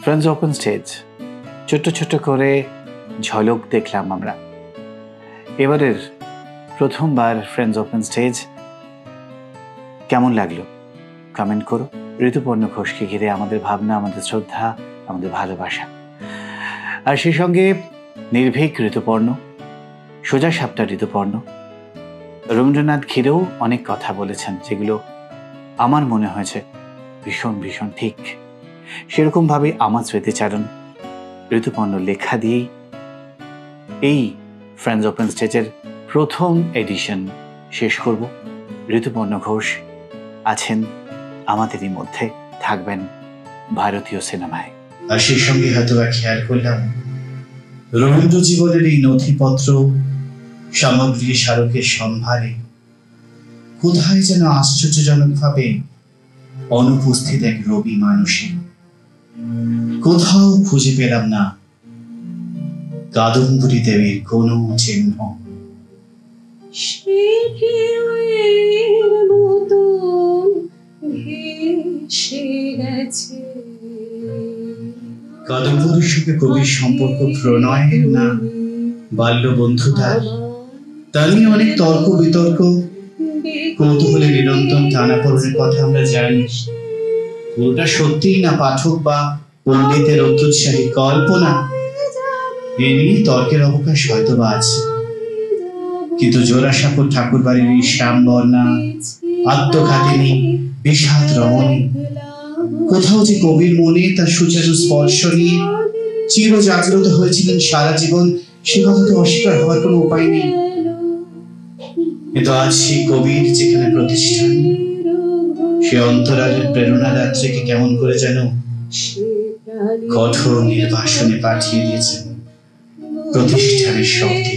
Friends open stage ছোট্ট ছোট্ট করে ঝলক দেখলাম আমরা। এবারের প্রথমবার ফ্রেন্ডস ওপেন স্টেজ কেমন লাগলো কমেন্ট করো। ঋতুপর্ণ ঘোষকে ঘিরে আমাদের ভাবনা, আমাদের শ্রদ্ধা, আমাদের ভালোবাসা। আর সেই সঙ্গে নির্ভীক ঋতুপর্ণ, সোজা সাপটা ঋতুপর্ণ রবীন্দ্রনাথ ঘিরেও অনেক কথা বলেছেন, যেগুলো আমার মনে হয়েছে ভীষণ ভীষণ ঠিক। সেরকমভাবে আমার স্মৃতিচারণ ঋতুপর্ণ লেখা দিয়েই এই ফ্রেন্ডস ওপেন স্টেজের প্রথম এডিশন শেষ করব। ঋতুপর্ণ ঘোষ আছেন আমাদেরই মধ্যে, থাকবেন ভারতীয় সিনেমায়। আর সেই সঙ্গে হয়তো খেয়াল করলাম রবীন্দ্র জীবনের এই নথিপত্র সামগ্রী স্মারকের সম্ভারে কোথায় যেন আশ্চর্যজনকভাবে অনুপস্থিত এক রবি মানুষে। কোথাও খুঁজে পেলাম না কাদম্বরী দেবীর কোনো চিহ্ন। কাদম্বরীর সঙ্গে কবির সম্পর্ক প্রণয়ের না বাল্য বন্ধুতার, তা নিয়ে অনেক তর্ক বিতর্ক, কৌতূহলে নিরন্তর টানাপোড়েনের কথা আমরা জানি। পুরোটা সত্যিই না পাঠক বা পণ্ডিতের অত্যুৎসাহী কল্পনা, এ নিয়ে তর্কের অবকাশ হয়তো বা আছে। কিন্তু জোড়াসাঁকোর ঠাকুরবাড়ির এই শ্যামবর্ণা, আত্মঘাতিনী, বিষাদ রমণী কোথাও যে কবির মনে তার সুচারু স্পর্শ নিয়ে চির জাগ্রত হয়েছিলেন সারা জীবন, সে কথা তো অস্বীকার হওয়ার কোনো উপায় নেই। কিন্তু আজ সেই কবির যেখানে প্রতিষ্ঠান, সে অন্তরালের প্রেরণাদাত্রীকে কেমন করে যেন কঠোর নির্বাসনে পাঠিয়ে দিয়েছেন প্রতিষ্ঠানের শক্তি।